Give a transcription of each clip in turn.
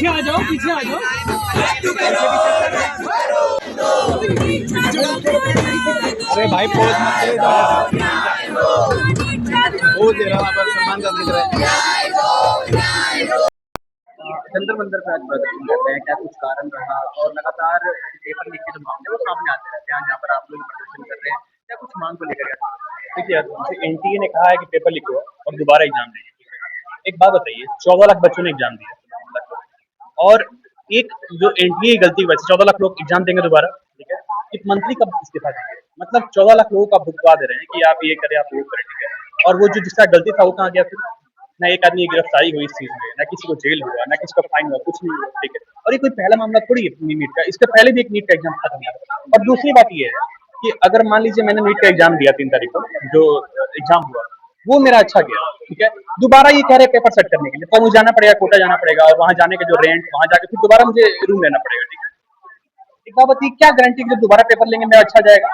पीछे आ जाओ, पीछे आ जाओ। अरे भाई पोज मत दे, पोज दे रहा पर सलमान का दिख रहा है। जंतर मंतर पे आज प्रदर्शन करते हैं, क्या कुछ कारण रहा और लगातार पेपर लीक के जो मामले वो सामने आते रहते हैं, जहाँ पर आप लोग प्रदर्शन कर रहे हैं, क्या कुछ मांग को लेकर? देखिए, जैसे एनटीए ने कहा है कि पेपर लीक हुआ और दोबारा एग्जाम देंगे। एक बात बताइए, 14 लाख बच्चों ने एग्जाम दिया और एक जो एनटीए की गलती की वजह से 14 लाख लोग एग्जाम देंगे दोबारा, ठीक है? एक मंत्री कब इस्तीफा देंगे? मतलब 14 लाख लोगों का भुगतवा दे रहे हैं कि आप ये करें, आप वो करें, ठीक है? और वो जो जिसका गलती था वो कहाँ गया फिर? ना एक आदमी की गिरफ्तारी हुई इस चीज में, ना किसी को जेल हुआ, ना किसी का फाइन हुआ, कुछ नहीं हुआ, ठीक है? और ये कोई पहला मामला थोड़ी है नीट का, इसके पहले भी एक नीट का एग्जाम खत्म हुआ। और दूसरी बात ये है कि अगर मान लीजिए मैंने नीट का एग्जाम दिया 3 तारीख को, जो एग्जाम हुआ वो मेरा अच्छा गया, ठीक है? दोबारा ये कह रहे पेपर सेट करने के लिए, तो मुझे जाना पड़ेगा, कोटा जाना पड़ेगा, और वहां जाने का जो रेंट, वहां जाके फिर दोबारा मुझे रूम लेना पड़ेगा, ठीक है? एक बात बताइए, क्या गारंटी जब दोबारा पेपर लेंगे मेरा अच्छा जाएगा?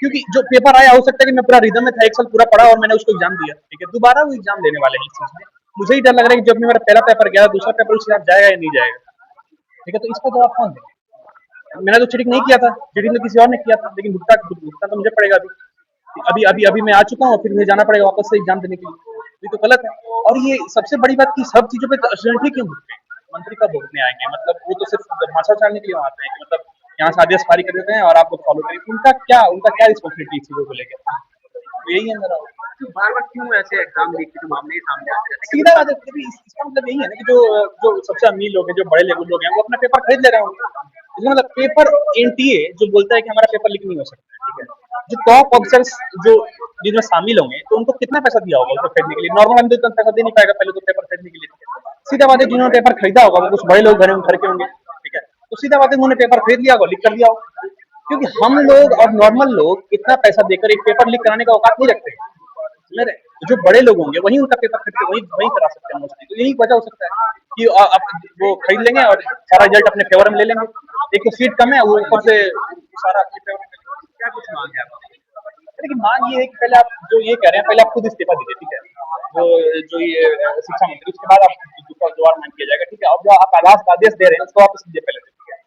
क्योंकि जो पेपर आया, हो सकता है कि मैं पूरा रिदम में था, एक साल पूरा पढ़ा और मैंने उसको एग्जाम दिया, ठीक है? दोबारा वो एग्जाम देने वाले हैं इस चीज में। मुझे ही डर लग रहा है कि जब मेरा पहला पेपर गया, दूसरा पेपर उसके साथ जाएगा या नहीं जाएगा, ठीक है? तो इसका जवाब कौन देगा? मैंने तो चीटिंग नहीं किया था, चीटिंग तो किसी और ने किया था, लेकिन भुगतना तो मुझे पड़ेगा अभी। अभी अभी अभी मैं आ चुका हूँ, फिर मुझे जाना पड़ेगा वापस से एग्जाम देने के लिए। ये तो गलत है। और ये सबसे बड़ी बात कि सब चीजों पे स्टूडेंट ही क्यों भुगते हैं? मंत्री कब भुगतने आएंगे? मतलब वो तो सिर्फ भाषा उछालने के लिए आते हैं कि मतलब यहाँ से आदेश पारित कर देते हैं और आप लोग फॉलो करिए। उनका क्या रिस्पॉन्सिबिलिटी चीजों को लेकर? तो यही है मेरा। तो बार बार क्यों ऐसे एग्जाम लीक के जो मामले सामने आते हैं? सीधा बात है, इसका मतलब यही है ना कि जो जो सबसे अमीर लोग हैं, जो बड़े लेवल लोग हैं, वो अपना पेपर खरीद ले रहे होंगे। इसका मतलब पेपर एनटीए जो बोलता है कि हमारा पेपर लीक नहीं हो सकता, ठीक है? जो टॉप ऑफिसर्स जो जिसमें शामिल होंगे, तो उनको कितना पैसा दिया होगा उसको खरीदने के लिए? नॉर्मल आदमी तो इतना पैसा दे नहीं पाएगा पहले तो पेपर खरीदने के लिए। सीधा बात है, जिन्होंने पेपर खरीदा होगा वो कुछ बड़े लोग घर के होंगे, ठीक है? तो सीधा बात है, उन्होंने पेपर खरीद लिया होगा, लीक कर दिया होगा। क्योंकि हम लोग और नॉर्मल लोग इतना पैसा देकर एक पेपर लीक कराने का औकात नहीं रखते। मेरे जो बड़े लोग होंगे वही उनका पेपर खरीद के वही वही करा सकते हैं मोस्टली। तो यही वजह हो सकता है कि आप वो खरीद लेंगे और सारा रिजल्ट अपने फेवर में ले लेंगे। एक तो सीट कम है, वो ऊपर से सारा अपने फेवर में ले लेंगे। क्या कुछ मांग है आपकी? लेकिन मांग ये है कि पहले आप जो ये कह रहे हैं, पहले आप खुद इस्तीफा दीजिए, ठीक है? जो ये शिक्षा मंत्री, उसके बाद आप दोबारा मांग किया जाएगा, ठीक है? और जो आप आदेश दे रहे हैं उसको वापस लीजिए पहले, ठीक है?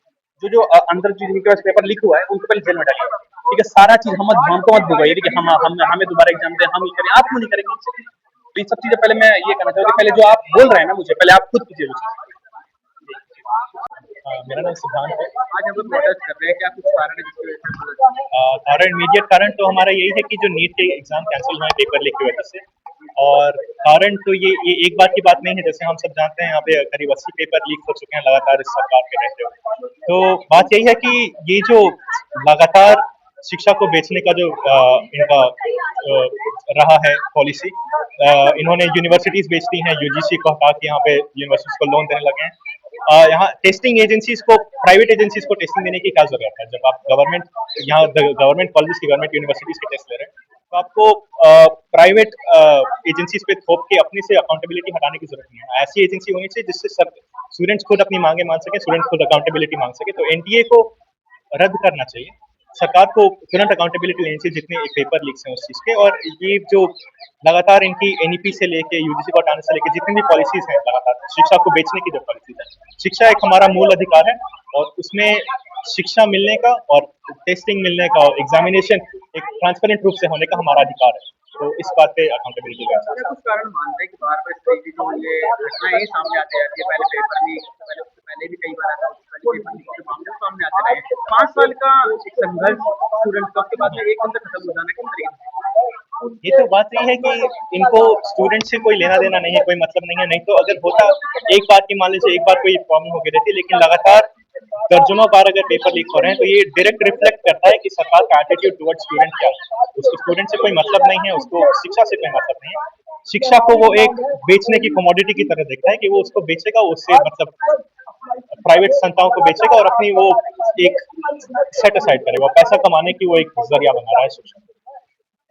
जो अंदर जिनके पास पेपर लीक हुआ है उनको पहले जेल में डालिए, ठीक है? सारा चीज हमको मत भुगवाइए कि हम हमें दोबारा एग्जाम दे, हम ही करें। आप क्यों नहीं करेंगे? तो ये सब चीजें पहले मैं ये कहना चाहूँगा, पहले जो आप बोल रहे हैं ना मुझे, पहले आप खुद कीजिए वो चीज। मेरा नाम सिद्धांत है। आज हम लोग प्रोटेस्ट कर रहे हैं, क्या कुछ कारण है जिसकी वजह से? कारण, इमीडिएट कारण तो हमारा यही है कि जो नीट के एग्जाम कैंसिल हुए हैं पेपर लीक की वजह से। और कारण तो ये एक बार की बात नहीं है, जैसे हम सब जानते हैं यहाँ पे करीब 80 पेपर लीक हो चुके हैं लगातार इस सरकार के रहते हुए। तो बात यही है कि ये जो लगातार शिक्षा को बेचने का जो इनका रहा है पॉलिसी, इन्होंने यूनिवर्सिटीज बेचती हैं, यूजीसी को हटा के यहाँ पे यूनिवर्सिटीज को लोन देने लगे हैं। यहाँ टेस्टिंग एजेंसीज को, प्राइवेट एजेंसीज को टेस्टिंग देने की क्या जरूरत है? जब आप गवर्नमेंट कॉलेज की, गवर्नमेंट यूनिवर्सिटीज के टेस्ट ले रहे हैं, तो आपको प्राइवेट एजेंसीज पे थोप के अपने से अकाउंटेबिलिटी हटाने की जरूरत नहीं है। ऐसी एजेंसी होनी चाहिए जिससे सब स्टूडेंट्स खुद अपनी मांगे मान सके, स्टूडेंट्स खुद अकाउंटेबिलिटी मांग सके। तो एनटीए को रद्द करना चाहिए, सरकार को तुरंत अकाउंटेबिलिटी लेनी चाहिए जितने पेपर लीक्स हैं उस चीज के। और ये जो लगातार इनकी एनईपी से लेके यूजीसी को हटाने से लेके जितनी भी पॉलिसीज हैं, लगातार शिक्षा को बेचने की जो पॉलिसीज है, शिक्षा एक हमारा मूल अधिकार है और उसमें शिक्षा मिलने का और टेस्टिंग मिलने का और एग्जामिनेशन एक ट्रांसपेरेंट रूप से होने का हमारा अधिकार है। तो इस बात पे अकाउंटेबिलिटी का कुछ कारण मानते हैं कि बार बार इस तरीके जो ये घटनाएं ही सामने आती रहती है। पहले पेपर लीक, पहले भी कई बार ऐसा पेपर लीक के मामले सामने आते रहे। 5 साल का एक संघर्ष स्टूडेंट का, उसके बाद में एक दिन तक खत्म हो जाना किस तरीके? ये तो बात यही है कि इनको स्टूडेंट से कोई लेना देना नहीं है, कोई मतलब नहीं है। नहीं तो अगर होता, एक बार की मान लीजिए एक बार कोई प्रॉब्लम हो गई रहती, लेकिन लगातार दर्जनों बार अगर पेपर लीक हो रहे हैं तो ये डायरेक्ट रिफ्लेक्ट करता है कि सरकार का एटीट्यूड टुवर्ड्स स्टूडेंट क्या है। उसको स्टूडेंट से कोई मतलब नहीं है, उसको शिक्षा से कोई मतलब नहीं है। शिक्षा को वो एक बेचने की कमोडिटी की तरह देखता है कि वो उसको बेचेगा, उससे मतलब प्राइवेट संस्थाओं को बेचेगा और अपनी वो एक सेट असाइड करेगा, पैसा कमाने की वो एक जरिया बना रहा है शिक्षा।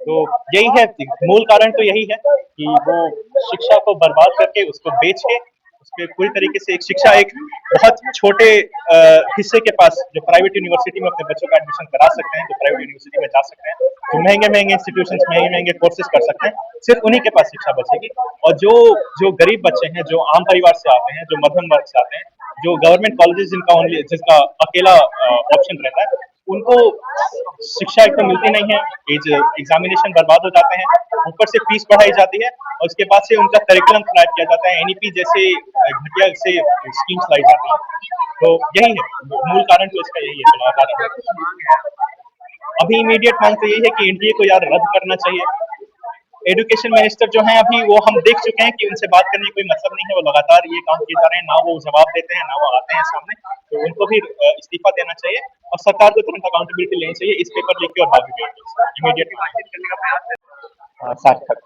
तो यही है मूल कारण, तो यही है कि वो शिक्षा को बर्बाद करके उसको बेच के उस पर पूरी तरीके से एक शिक्षा एक बहुत छोटे हिस्से के पास जो प्राइवेट यूनिवर्सिटी में अपने बच्चों का एडमिशन करा सकते हैं, जो प्राइवेट यूनिवर्सिटी में जा सकते हैं, जो महंगे महंगे इंस्टीट्यूशन महंगे महंगे कोर्सेज कर सकते हैं, सिर्फ उन्हीं के पास शिक्षा बचेगी। और जो जो गरीब बच्चे हैं, जो आम परिवार से आते हैं, जो मध्यम वर्ग से आते हैं, जो गवर्नमेंट कॉलेजेस जिसका अकेला ऑप्शन रहता है, उनको शिक्षा एक तो मिलती नहीं है, एग्जामिनेशन बर्बाद हो जाते हैं, ऊपर से फीस बढ़ाई जाती है, और उसके बाद से उनका करिकुलम खराब किया जाता है, एनईपी जैसे घटिया से स्कीम्स लाई जाती है। तो यही है मूल कारण, तो इसका यही है। अभी इमीडिएट मांग तो यही है कि एनडीए को यार रद्द करना चाहिए। एजुकेशन मिनिस्टर जो हैं अभी, वो हम देख चुके हैं कि उनसे बात करने का कोई मतलब नहीं है, वो लगातार ये काम किए जा रहे हैं, ना वो जवाब देते हैं, ना वो आते हैं सामने। तो उनको भी इस्तीफा देना चाहिए और सरकार को तुरंत अकाउंटेबिलिटी लेनी चाहिए इस पेपर लीक की और बाकी इमीडिएटली सार्थक।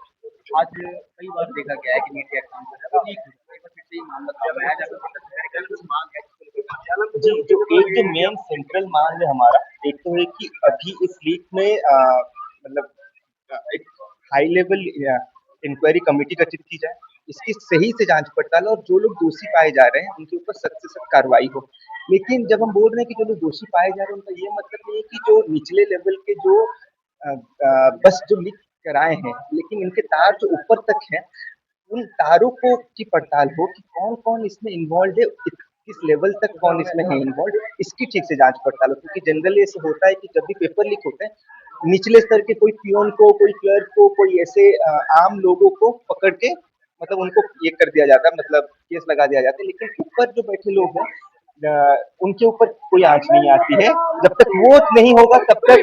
आज कई बार देखा गया है कि नीट एग्जाम जो है वो लीक हुआ है, एक बार फिर से ये मामला सामने आया जहाँ पे सरकार कुछ मांग है जी, जो एक जो मेन सेंट्रल मांग है हमारा, एक तो है कि अभी इस लीक में मतलब एक हाई लेवल इंक्वायरी कमेटी गठित की जाए, इसकी सही से जांच पड़ताल, और जो लोग दोषी पाए जा रहे हैं उनके ऊपर सख्त से सख्त कार्रवाई हो। लेकिन जब हम बोल रहे हैं कि जो लोग दोषी पाए जा रहे हैं, उनका ये मतलब नहीं है कि जो निचले लेवल के जो बस जो लीक कराए हैं, लेकिन इनके तार जो ऊपर तक हैं, उन तारों को की पड़ताल हो कि कौन कौन इसमें इन्वॉल्व है, किस लेवल तक कौन इसमें है इन्वॉल्व, इसकी ठीक से जांच पड़ताल हो। क्योंकि जनरली ऐसे होता है कि जब भी पेपर लीक होते हैं, निचले स्तर के कोई पियोन को, कोई क्लर्क को, कोई ऐसे आम लोगों को पकड़ के मतलब उनको ये कर दिया जाता है, मतलब केस लगा दिया जाता है। लेकिन ऊपर जो बैठे लोग हैं, उनके ऊपर कोई आंच नहीं आती है। जब तक वो नहीं होगा तब तक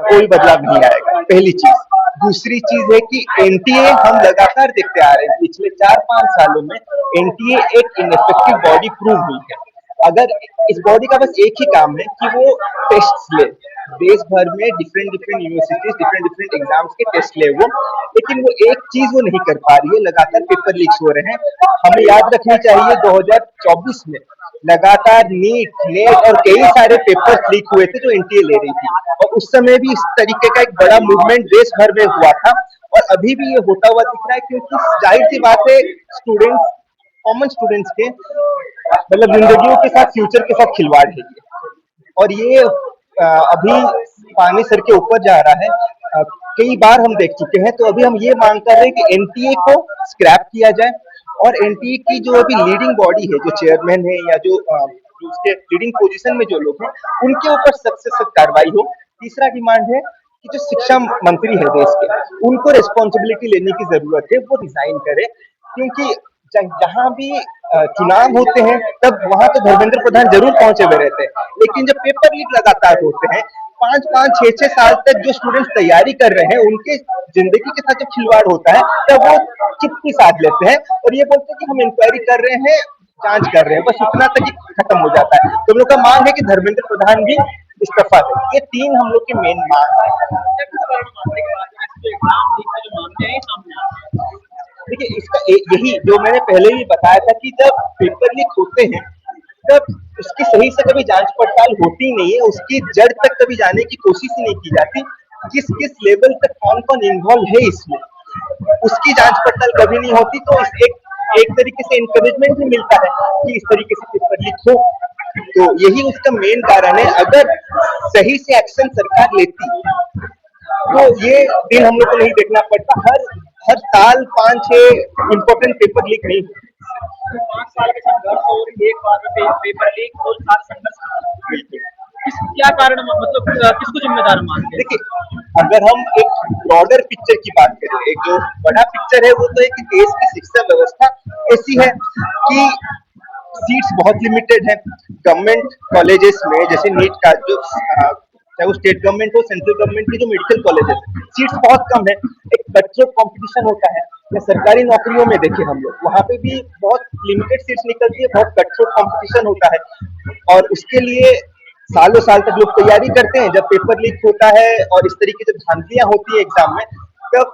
कोई बदलाव नहीं आएगा, पहली चीज। दूसरी चीज है कि एनटीए हम लगातार देखते आ रहे हैं, पिछले 4-5 सालों में एनटीए एक इनइफेक्टिव बॉडी प्रूव हुई है। अगर इस बॉडी का बस एक ही काम है कि वो टेस्ट ले, देश भर में different different universities, different different exams के टेस्ट ले वो, लेकिन वो एक चीज वो नहीं कर पा रही है, लगातार पेपर लीक्स हो रहे हैं। हमें याद रखनी चाहिए 2024 में लगातार नीट, नेट और कई सारे पेपर लीक हुए थे जो एनटीए ले रही थी, और उस समय भी इस तरीके का एक बड़ा मूवमेंट देश भर में हुआ था, और अभी भी ये होता हुआ दिख रहा है। क्योंकि जाहिर सी बात है, स्टूडेंट्स, कॉमन स्टूडेंट्स के मतलब जिंदगियों के साथ, फ्यूचर के साथ खिलवाड़ है ये, और ये अभी पानी सर के ऊपर जा रहा है। कई बार हम देख चुके हैं, तो अभी हम ये मांग कर रहे हैं कि एनटीए को स्क्रैप किया जाए, और एनटीए की जो अभी लीडिंग बॉडी है, जो चेयरमैन है या जो उसके लीडिंग पोजीशन में जो लोग हैं, उनके ऊपर सख्त से सख्त कार्रवाई हो। तीसरा डिमांड है कि जो शिक्षा मंत्री है देश के, उनको रिस्पॉन्सिबिलिटी लेने की जरूरत है, वो रिजाइन करे। क्योंकि जहां भी चुनाव होते हैं, तब वहां तो धर्मेंद्र प्रधान जरूर पहुंचे हुए रहते हैं, लेकिन जब पेपर लीक लगातार होते हैं, 5-5, 6-6 साल तक जो स्टूडेंट्स तैयारी कर रहे हैं, उनके जिंदगी के साथ जब खिलवाड़ होता है, तब वो चुप्पी साध लेते हैं और ये बोलते हैं कि हम इंक्वायरी कर रहे हैं, जांच कर रहे हैं, बस उतना तक ही खत्म हो जाता है। तो हम लोग का मांग है कि धर्मेंद्र प्रधान भी इस्तीफा दें। ये 3 हम लोग के मेन मांग है। देखिए, इसका यही जो मैंने पहले ही बताया था कि जब पेपर लीक होते हैं, तब उसकी सही से कभी जांच पड़ताल होती नहीं है, उसकी जड़ तक कभी जाने की कोशिश ही नहीं की जाती, किस किस लेवल तक कौन कौन इन्वॉल्व है इसमें, उसकी जांच पड़ताल कभी नहीं होती। तो एक तरीके से इंकरेजमेंट भी मिलता है कि इस तरीके से पेपर लीक हो। तो यही उसका मेन कारण है। अगर सही से एक्शन सरकार लेती, तो ये दिन हम लोग को नहीं देखना पड़ता। हर साल 5-6 इम्पोर्टेंट पेपर लीक नहीं होते। 5 साल के संघर्ष और एक बार में पेपर लीक और 7 संघर्ष, क्या कारण, मतलब किसको जिम्मेदार मानते हैं? देखिए, अगर हम एक ब्रॉडर पिक्चर की बात करें, एक जो बड़ा पिक्चर है, वो तो है कि देश की शिक्षा व्यवस्था ऐसी है कि सीट्स बहुत लिमिटेड है। गवर्नमेंट कॉलेजेस में जैसे नीट का जो चाहे वो स्टेट गवर्नमेंट हो, सेंट्रल गवर्नमेंट की जो मेडिकल कॉलेजेस, सीट्स बहुत कम है। एक बच्चों कंपटीशन होता है, या सरकारी नौकरियों में देखें हम लोग, वहां पे भी बहुत लिमिटेड सीट्स निकलती है, बहुत कठोर कंपटीशन होता है, और उसके लिए सालों साल तक लोग तैयारी करते हैं। जब पेपर लीक होता है और इस तरीके से धांधलियां होती है एग्जाम में, तब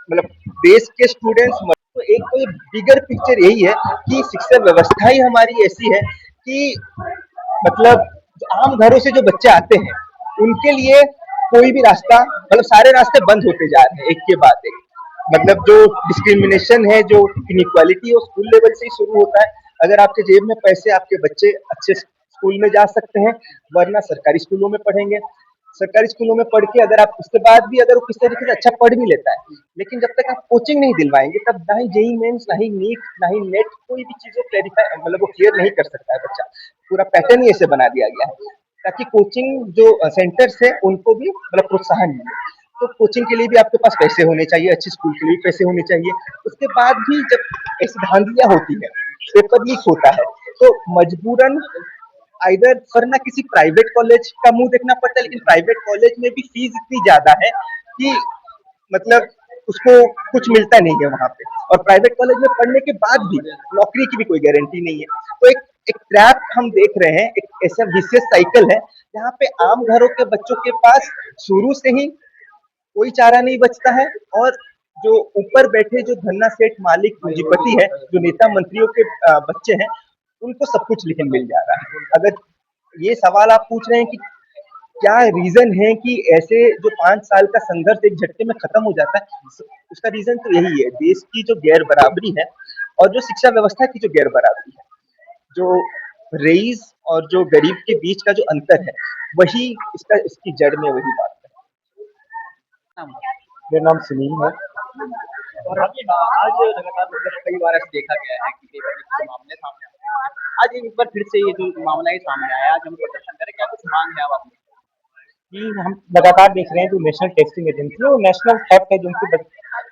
मतलब देश के स्टूडेंट्स, तो एक तो बिगर पिक्चर यही है कि शिक्षा व्यवस्था ही हमारी ऐसी है कि मतलब आम घरों से जो बच्चे आते हैं, उनके लिए कोई भी रास्ता, मतलब सारे रास्ते बंद होते जा रहे हैं एक के बाद एक। मतलब जो डिस्क्रिमिनेशन है, जो इनइक्वालिटी है, वो स्कूल लेवल से ही शुरू होता है। अगर आपके जेब में पैसे, आपके बच्चे अच्छे स्कूल में जा सकते हैं, वरना सरकारी स्कूलों में पढ़ेंगे। सरकारी स्कूलों में पढ़ के अगर आप उसके बाद भी अगर वो किस तरीके से अच्छा पढ़ भी लेता है, लेकिन जब तक आप कोचिंग नहीं दिलवाएंगे, तब ना ही जेई मेंस, ना ही नीट, ना ही नेट, कोई भी चीज़ वो क्लेरिफाई, मतलब वो क्लियर नहीं कर सकता है बच्चा। पूरा पैटर्न ही ऐसे बना दिया गया है ताकि कोचिंग जो सेंटर्स है उनको भी मतलब प्रोत्साहन मिले। तो कोचिंग के लिए भी आपके पास पैसे होने चाहिए, अच्छे स्कूल के लिए भी पैसे होने चाहिए। उसके बाद भी जब ऐसी धांधलियाँ होती है, पेपर लीक होता है, तो मजबूरन आइदर वरना किसी प्राइवेट कॉलेज का मुंह देखना पड़ता है, लेकिन प्राइवेट कॉलेज में भी फीस इतनी ज्यादा है कि मतलब उसको कुछ मिलता नहीं है वहां पे, और प्राइवेट कॉलेज में पढ़ने के बाद भी नौकरी की भी कोई गारंटी नहीं है। तो एक एक ट्रैप हम देख रहे हैं, एक ऐसा विशियस साइकिल है जहाँ पे आम घरों के बच्चों के पास शुरू से ही कोई चारा नहीं बचता है, और जो ऊपर बैठे जो धन्ना सेठ मालिक पूंजीपति है, जो नेता मंत्रियों के बच्चे हैं, उनको सब कुछ लेकिन मिल जा रहा है। अगर ये सवाल आप पूछ रहे हैं कि क्या रीजन है कि ऐसे जो 5 साल का संघर्ष एक झटके में खत्म हो जाता है, उसका रीजन तो यही है, देश की जो गैर बराबरी है और जो शिक्षा व्यवस्था की जो गैर बराबरी है, जो रईस और जो गरीब के बीच का जो अंतर है, वही इसकी जड़ में वही बात है। नाम मेरा नाम सुनील है। और आज लगातार मतलब कई बार ऐसे देखा गया है कि पेपर लीक के जो मामले सामने आते हैं, आज एक बार फिर से ये जो मामला है सामने आया, आज हम प्रदर्शन करें, क्या कुछ मांग है अब आपकी? कि हम लगातार देख रहे हैं जो नेशनल टेस्टिंग एजेंसी है वो नेशनल थेफ्ट एजेंसी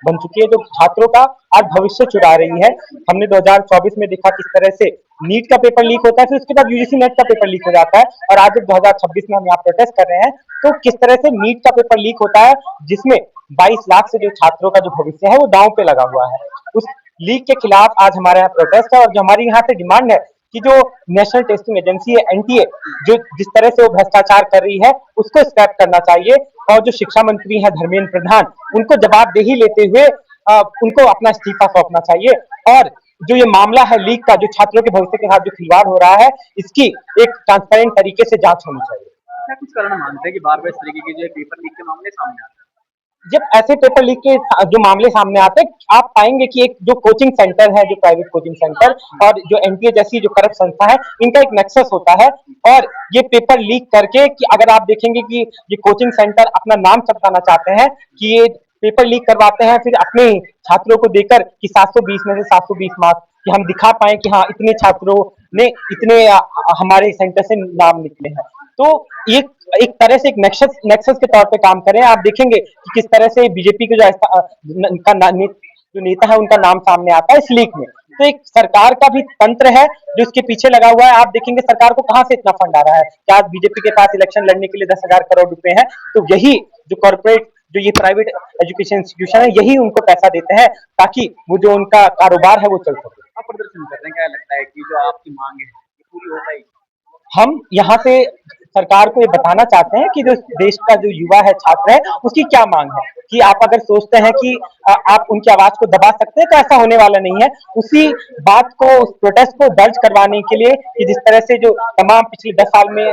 बन चुकी है, जो छात्रों का आज भविष्य चुरा रही है। हमने 2024 में देखा किस तरह से नीट का पेपर लीक होता है, फिर उसके बाद यूजीसी नेट का पेपर लीक हो जाता है, और आज 2026 में हम यहाँ प्रोटेस्ट कर रहे हैं तो किस तरह से नीट का पेपर लीक होता है, जिसमें 22 लाख से जो छात्रों का जो भविष्य है वो दांव पे लगा हुआ है। उस लीक के खिलाफ आज हमारे यहाँ प्रोटेस्ट है, और जो हमारी यहाँ से डिमांड है कि जो नेशनल टेस्टिंग एजेंसी है एनटीए, जो जिस तरह से वो भ्रष्टाचार कर रही है उसको स्क्रैप करना चाहिए, और जो शिक्षा मंत्री है धर्मेंद्र प्रधान, उनको जवाबदेही लेते हुए उनको अपना इस्तीफा सौंपना चाहिए। और जो ये मामला है लीक का, जो छात्रों के भविष्य के साथ जो खिलवाड़ हो रहा है, इसकी एक ट्रांसपेरेंट तरीके से जांच होनी चाहिए। क्या कुछ कारण मानते हैं कि बार बार इस तरीके के जो पेपर लीक के मामले सामने आते हैं? जब ऐसे पेपर लीक के जो मामले सामने आते हैं, आप पाएंगे कि एक जो कोचिंग सेंटर है, जो प्राइवेट कोचिंग सेंटर और जो एनटीए जैसी जो करप्ट संस्था है, इनका एक नेक्सस होता है। और ये पेपर लीक करके, कि अगर आप देखेंगे कि ये कोचिंग सेंटर अपना नाम चमकाना चाहते हैं कि ये पेपर लीक करवाते हैं, फिर अपने छात्रों को देकर कि 720 में से 720 मार्क्स, कि हम दिखा पाए कि हाँ इतने छात्रों ने इतने हमारे सेंटर से नाम निकले हैं। तो एक एक तरह से एक नेक्सस नेक्सस के तौर पे काम करें। आप देखेंगे कि किस तरह से बीजेपी के जो नेता है उनका नाम सामने आता है इस लीक में। तो एक सरकार का भी तंत्र है जो इसके पीछे लगा हुआ है। आप देखेंगे सरकार को कहां से इतना फंड आ रहा है, क्या आज बीजेपी के पास इलेक्शन लड़ने के लिए 10,000 करोड़ रुपए हैं, तो यही जो कॉर्पोरेट, जो ये प्राइवेट एजुकेशन इंस्टीट्यूशन है, यही उनको पैसा देते हैं ताकि वो जो उनका कारोबार है वो चल सके। आप प्रदर्शन कर रहे हैं, क्या लगता है कि जो आपकी मांग है ये पूरी हो पाएगी? हम यहाँ से सरकार को ये बताना चाहते हैं कि जो देश का जो युवा है, छात्र है, उसकी क्या मांग है, कि आप अगर सोचते हैं कि आप उनकी आवाज को दबा सकते हैं तो ऐसा होने वाला नहीं है। उसी बात को, उस प्रोटेस्ट को दर्ज करवाने के लिए, कि जिस तरह से जो तमाम पिछले 10 साल में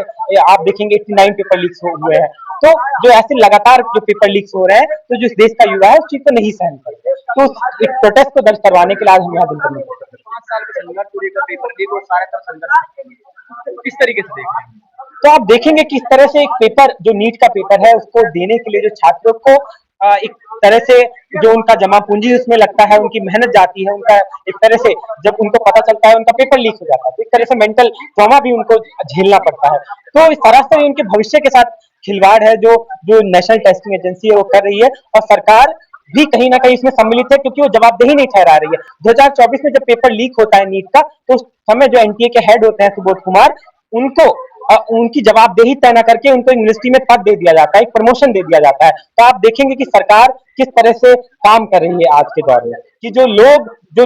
आप देखेंगे 89 पेपर लीक्स हुए हैं, तो जो ऐसे लगातार जो पेपर लीक्स हो रहे हैं, तो जो इस देश का युवा है उस चीज को नहीं सहन करते, तो एक प्रोटेस्ट को दर्ज करवाने के लिए आज हम यहाँ दिन करने। 5 साल के संघर्ष पूरी का पेपर लीक और सारे तरफ संघर्ष खत्म हुआ। किस तरीके से देख रहे हैं? तो आप देखेंगे कि इस तरह से एक पेपर, जो नीट का पेपर है, उसको देने के लिए जो छात्रों को एक तरह से जो उनका जमा पूंजी उसमें लगता है, उनकी मेहनत जाती है, उनका एक तरह से जब उनको पता चलता है उनका पेपर लीक हो जाता है, तो एक तरह से मेंटल ट्रॉमा भी उनको झेलना पड़ता है। तो इस तरह से उनके भविष्य के साथ खिलवाड़ है जो जो नेशनल टेस्टिंग एजेंसी है वो कर रही है, और सरकार भी कहीं ना कहीं इसमें सम्मिलित है, क्योंकि वो जवाबदेही नहीं ठहरा रही है। 2024 में जब पेपर लीक होता है नीट का, तो उस समय जो एनटीए के हेड होते हैं सुबोध कुमार, उनको उनकी जवाबदेही तय न करके उनको यूनिवर्सिटी में पद दे दिया जाता है, एक प्रमोशन दे दिया जाता है। तो आप देखेंगे कि सरकार किस तरह से काम कर रही है आज के दौर में, कि जो लोग जो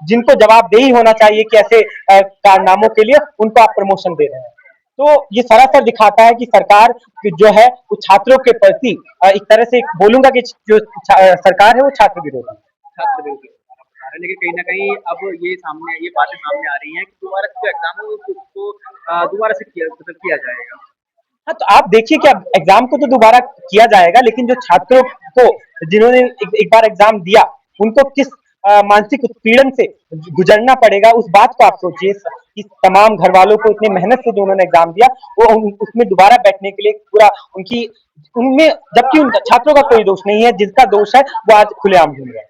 जिनको जवाबदेही होना चाहिए कि ऐसे कारनामों के लिए, उनको आप प्रमोशन दे रहे हैं। तो ये सरासर दिखाता है कि सरकार जो है वो छात्रों के प्रति एक तरह से बोलूंगा कि जो सरकार है वो छात्र विरोधी। छात्र विरोधी बता रहे हैं, लेकिन कहीं ना कहीं अब ये बातें सामने आ रही हैं कि दोबारा से जो एग्जाम है उसको दोबारा से किया जाएगा। हाँ, तो आप देखिए कि अब एग्जाम को तो दोबारा किया जाएगा, लेकिन जो छात्रों को, जिन्होंने एक बार एग्जाम दिया, उनको किस मानसिक उत्पीड़न से गुजरना पड़ेगा, उस बात को आप सोचिए कि तमाम घर वालों को इतने मेहनत से जो उन्होंने एग्जाम दिया, वो उसमें दोबारा बैठने के लिए पूरा उनकी उनमें, जबकि उन छात्रों का कोई दोष नहीं है, जिसका दोष है वो आज खुलेआम घूम रहे हैं।